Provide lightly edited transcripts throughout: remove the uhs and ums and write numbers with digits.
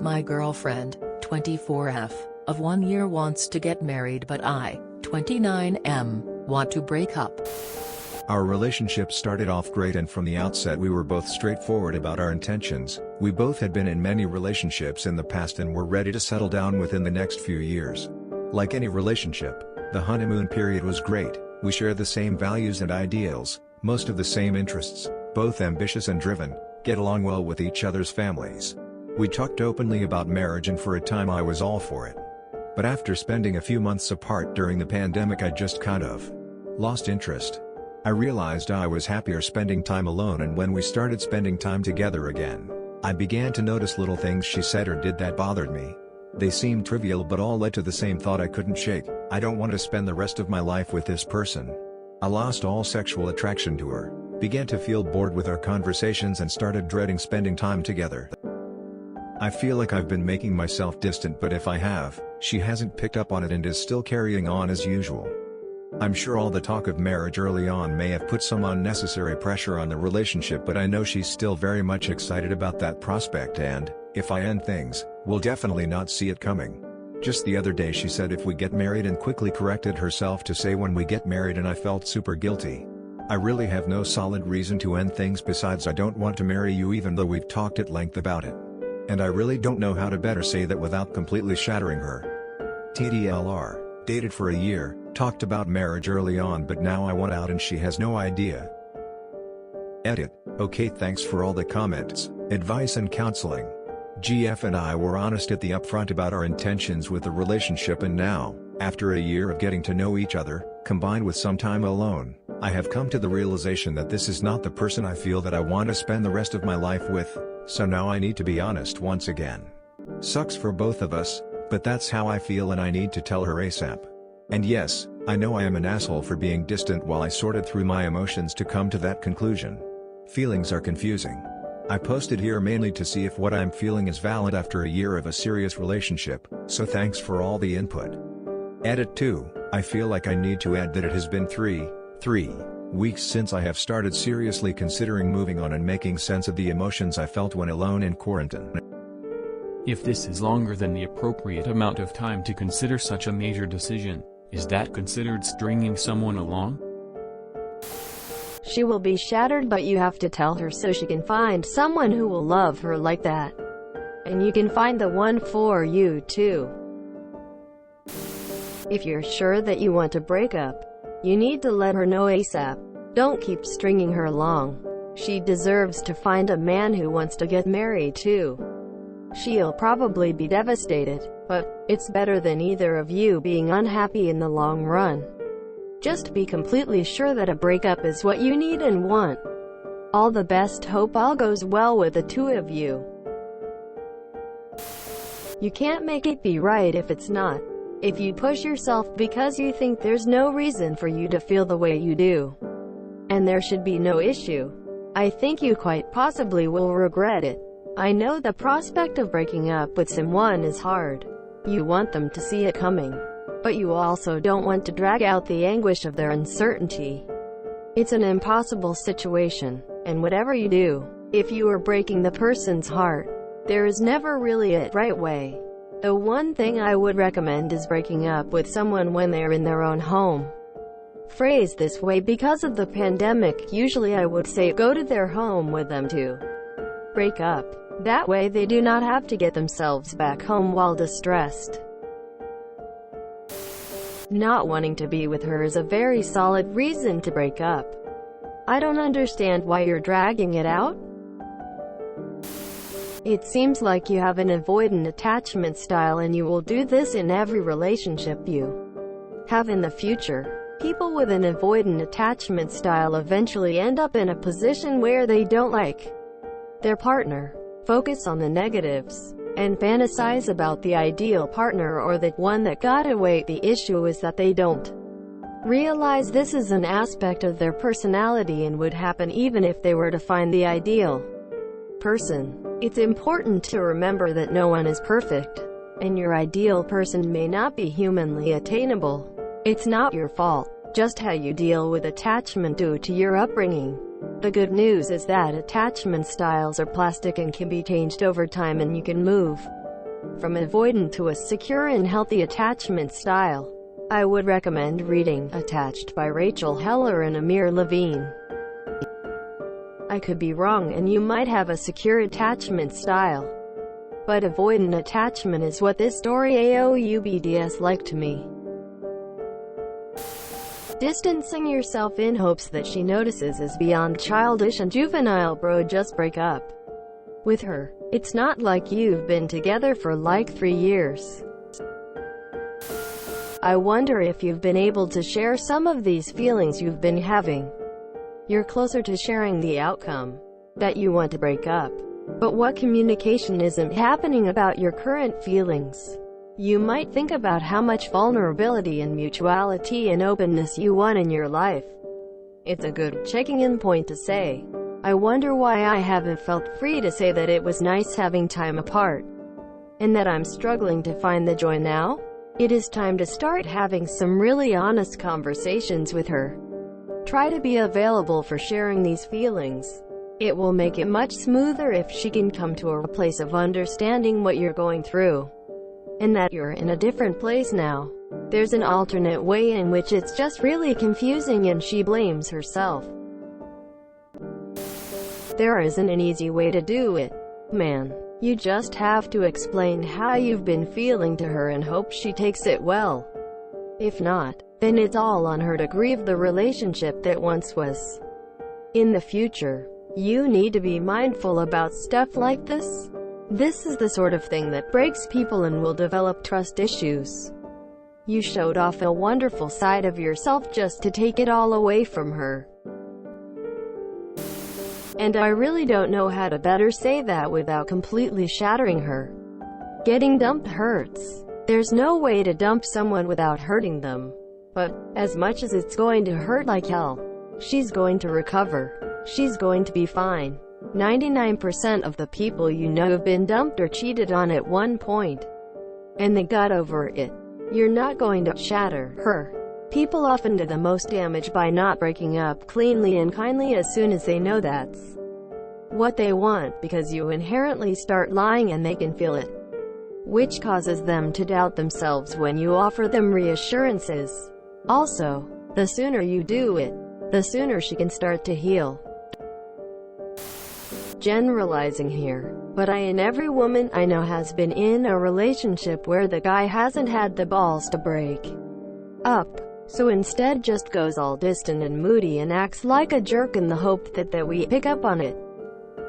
My girlfriend, 24F, of 1 year wants to get married but I, 29M, want to break up. Our relationship started off great and from the outset we were both straightforward about our intentions. We both had been in many relationships in the past and were ready to settle down within the next few years. Like any relationship, the honeymoon period was great. We share the same values and ideals, most of the same interests, both ambitious and driven, get along well with each other's families. We talked openly about marriage and for a time I was all for it. But after spending a few months apart during the pandemic I just kind of lost interest. I realized I was happier spending time alone, and when we started spending time together again, I began to notice little things she said or did that bothered me. They seemed trivial but all led to the same thought I couldn't shake: I don't want to spend the rest of my life with this person. I lost all sexual attraction to her, began to feel bored with our conversations and started dreading spending time together. I feel like I've been making myself distant, but if I have, she hasn't picked up on it and is still carrying on as usual. I'm sure all the talk of marriage early on may have put some unnecessary pressure on the relationship, but I know she's still very much excited about that prospect and, if I end things, will definitely not see it coming. Just the other day she said if we get married and quickly corrected herself to say when we get married, and I felt super guilty. I really have no solid reason to end things besides I don't want to marry you, even though we've talked at length about it. And I really don't know how to better say that without completely shattering her. TDLR, dated for a year, talked about marriage early on but now I want out and she has no idea. Edit. Okay, thanks for all the comments, advice and counseling. GF and I were honest at the upfront about our intentions with the relationship, and now, after a year of getting to know each other, combined with some time alone, I have come to the realization that this is not the person I feel that I want to spend the rest of my life with, so now I need to be honest once again. Sucks for both of us, but that's how I feel and I need to tell her ASAP. And yes, I know I am an asshole for being distant while I sorted through my emotions to come to that conclusion. Feelings are confusing. I posted here mainly to see if what I'm feeling is valid after a year of a serious relationship, so thanks for all the input. Edit 2, I feel like I need to add that it has been 3 weeks since I have started seriously considering moving on and making sense of the emotions I felt when alone in quarantine. If this is longer than the appropriate amount of time to consider such a major decision, is that considered stringing someone along? She will be shattered, but you have to tell her so she can find someone who will love her like that. And you can find the one for you too. If you're sure that you want to break up, you need to let her know ASAP. Don't keep stringing her along. She deserves to find a man who wants to get married too. She'll probably be devastated, but it's better than either of you being unhappy in the long run. Just be completely sure that a breakup is what you need and want. All the best. Hope all goes well with the two of you. You can't make it be right if it's not. If you push yourself because you think there's no reason for you to feel the way you do, and there should be no issue, I think you quite possibly will regret it. I know the prospect of breaking up with someone is hard. You want them to see it coming, but you also don't want to drag out the anguish of their uncertainty. It's an impossible situation, and whatever you do, if you are breaking the person's heart, there is never really a right way. The one thing I would recommend is breaking up with someone when they're in their own home. Phrased this way because of the pandemic, usually I would say go to their home with them to break up. That way they do not have to get themselves back home while distressed. Not wanting to be with her is a very solid reason to break up. I don't understand why you're dragging it out. It seems like you have an avoidant attachment style, and you will do this in every relationship you have in the future. People with an avoidant attachment style eventually end up in a position where they don't like their partner, focus on the negatives, and fantasize about the ideal partner or the one that got away. The issue is that they don't realize this is an aspect of their personality and would happen even if they were to find the ideal person. It's important to remember that no one is perfect, and your ideal person may not be humanly attainable. It's not your fault, just how you deal with attachment due to your upbringing. The good news is that attachment styles are plastic and can be changed over time, and you can move From avoidant to a secure and healthy attachment style. I would recommend reading Attached by Rachel Heller and Amir Levine. I could be wrong and you might have a secure attachment style. But avoidant attachment is what this story AOUBDS like to me. Distancing yourself in hopes that she notices is beyond childish and juvenile. Bro, just break up with her. It's not like you've been together for like 3 years. I wonder if you've been able to share some of these feelings you've been having. You're closer to sharing the outcome, that you want to break up. But what communication isn't happening about your current feelings? You might think about how much vulnerability and mutuality and openness you want in your life. It's a good checking-in point to say, I wonder why I haven't felt free to say that it was nice having time apart, and that I'm struggling to find the joy now? It is time to start having some really honest conversations with her. Try to be available for sharing these feelings. It will make it much smoother if she can come to a place of understanding what you're going through, and that you're in a different place now. There's an alternate way in which it's just really confusing and she blames herself. There isn't an easy way to do it, man. You just have to explain how you've been feeling to her and hope she takes it well. If not, then it's all on her to grieve the relationship that once was. In the future, you need to be mindful about stuff like this. This is the sort of thing that breaks people and will develop trust issues. You showed off a wonderful side of yourself just to take it all away from her. And I really don't know how to better say that without completely shattering her. Getting dumped hurts. There's no way to dump someone without hurting them. But, as much as it's going to hurt like hell, she's going to recover. She's going to be fine. 99% of the people you know have been dumped or cheated on at one point, and they got over it. You're not going to shatter her. People often do the most damage by not breaking up cleanly and kindly as soon as they know that's what they want, because you inherently start lying and they can feel it, which causes them to doubt themselves when you offer them reassurances. Also, the sooner you do it, the sooner she can start to heal. Generalizing here, but every woman I know has been in a relationship where the guy hasn't had the balls to break up. So instead just goes all distant and moody and acts like a jerk in the hope that we pick up on it,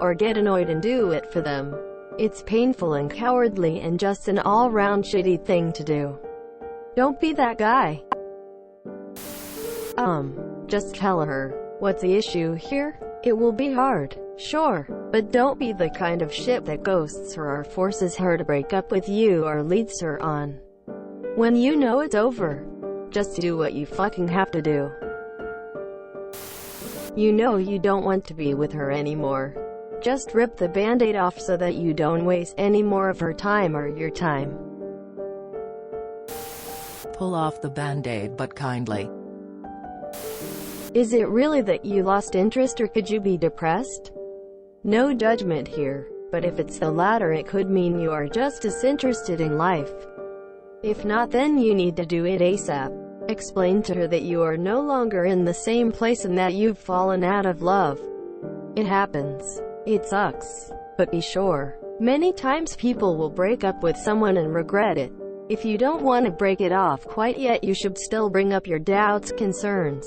or get annoyed and do it for them. It's painful and cowardly and just an all-round shitty thing to do. Don't be that guy. Just tell her, what's the issue here? It will be hard, sure, but don't be the kind of shit that ghosts her or forces her to break up with you or leads her on when you know it's over. Just do what you fucking have to do. You know you don't want to be with her anymore. Just rip the band-aid off so that you don't waste any more of her time or your time. Pull off the band-aid but kindly. Is it really that you lost interest, or could you be depressed? No judgment here, but if it's the latter, it could mean you are just disinterested in life. If not, then you need to do it ASAP. Explain to her that you are no longer in the same place and that you've fallen out of love. It happens. It sucks. But be sure, many times people will break up with someone and regret it. If you don't want to break it off quite yet, you should still bring up your doubts, concerns.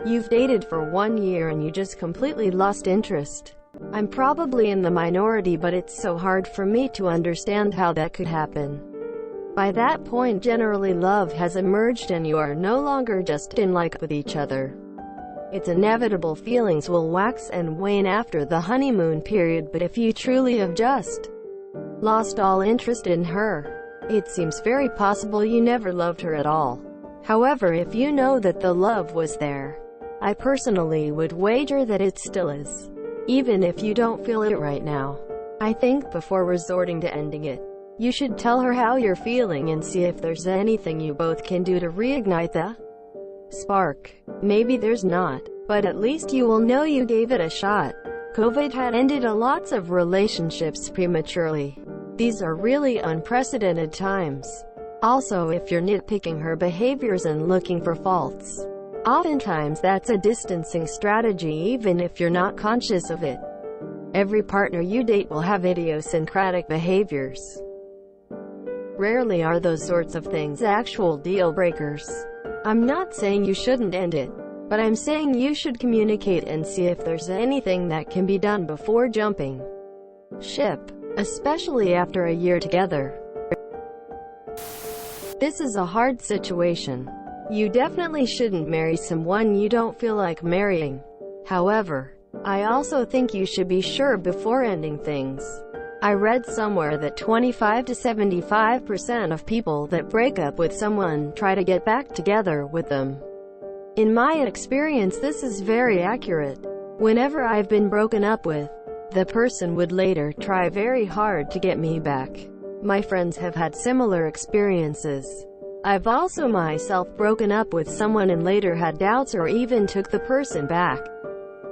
You've dated for 1 year and you just completely lost interest. I'm probably in the minority, but it's so hard for me to understand how that could happen. By that point, generally love has emerged and you are no longer just in like with each other. It's inevitable feelings will wax and wane after the honeymoon period, but if you truly have just lost all interest in her, it seems very possible you never loved her at all. However, if you know that the love was there, I personally would wager that it still is, even if you don't feel it right now. I think before resorting to ending it, you should tell her how you're feeling and see if there's anything you both can do to reignite the spark. Maybe there's not, but at least you will know you gave it a shot. COVID had ended lots of relationships prematurely. These are really unprecedented times. Also, if you're nitpicking her behaviors and looking for faults, oftentimes that's a distancing strategy even if you're not conscious of it. Every partner you date will have idiosyncratic behaviors. Rarely are those sorts of things actual deal breakers. I'm not saying you shouldn't end it, but I'm saying you should communicate and see if there's anything that can be done before jumping ship, especially after a year together. This is a hard situation. You definitely shouldn't marry someone you don't feel like marrying. However, I also think you should be sure before ending things. I read somewhere that 25 to 75% of people that break up with someone try to get back together with them. In my experience, this is very accurate. Whenever I've been broken up with, the person would later try very hard to get me back. My friends have had similar experiences. I've also myself broken up with someone and later had doubts or even took the person back.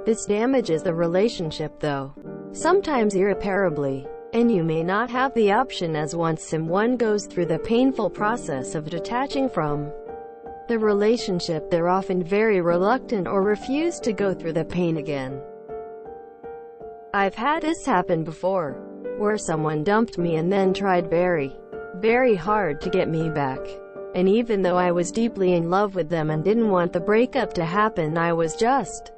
This damages the relationship though, sometimes irreparably. And you may not have the option, as once someone goes through the painful process of detaching from the relationship, they're often very reluctant or refuse to go through the pain again. I've had this happen before, where someone dumped me and then tried very hard to get me back. And even though I was deeply in love with them and didn't want the breakup to happen, I was just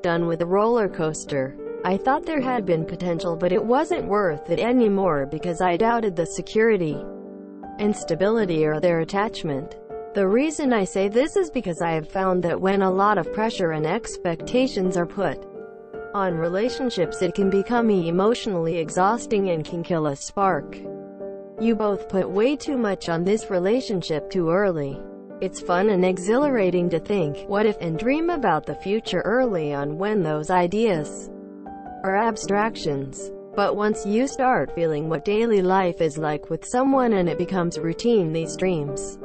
done with the roller coaster. I thought there had been potential, but it wasn't worth it anymore because I doubted the security and stability or their attachment. The reason I say this is because I have found that when a lot of pressure and expectations are put on relationships, it can become emotionally exhausting and can kill a spark. You both put way too much on this relationship too early. It's fun and exhilarating to think, what if, and dream about the future early on when those ideas are abstractions. But once you start feeling what daily life is like with someone and it becomes routine, these dreams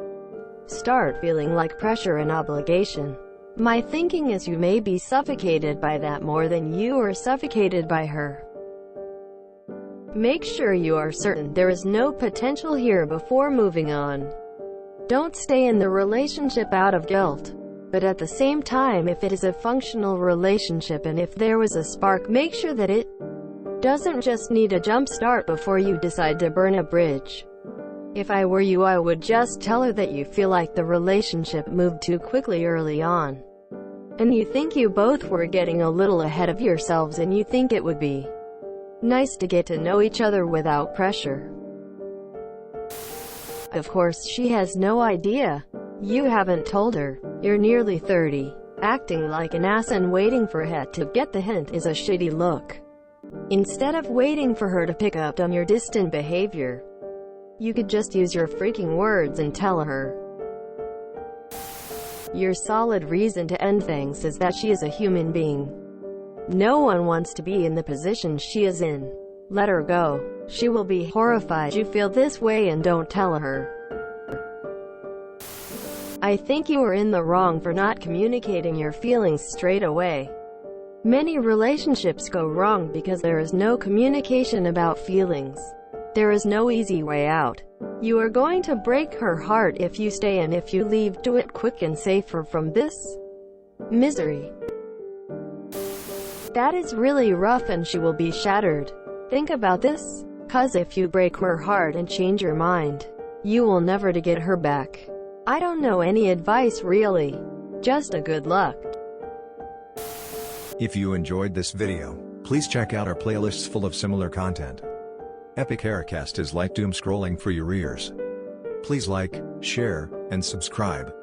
start feeling like pressure and obligation. My thinking is you may be suffocated by that more than you are suffocated by her. Make sure you are certain there is no potential here before moving on. Don't stay in the relationship out of guilt. But at the same time, if it is a functional relationship and if there was a spark, make sure that it doesn't just need a jump start before you decide to burn a bridge. If I were you, I would just tell her that you feel like the relationship moved too quickly early on. And you think you both were getting a little ahead of yourselves, and you think it would be nice to get to know each other without pressure. Of course, she has no idea. You haven't told her. You're nearly 30. Acting like an ass and waiting for her to get the hint is a shitty look. Instead of waiting for her to pick up on your distant behavior, you could just use your freaking words and tell her. Your solid reason to end things is that she is a human being. No one wants to be in the position she is in. Let her go. She will be horrified you feel this way, and don't tell her. I think you are in the wrong for not communicating your feelings straight away. Many relationships go wrong because there is no communication about feelings. There is no easy way out. You are going to break her heart if you stay, and if you leave, do it quick and save her from this misery. That is really rough and she will be shattered. Think about this. 'Cause if you break her heart and change your mind, you will never to get her back. I don't know any advice really. Just a good luck. If you enjoyed this video, please check out our playlists full of similar content. Epic Haircast is like doom scrolling for your ears. Please like, share, and subscribe.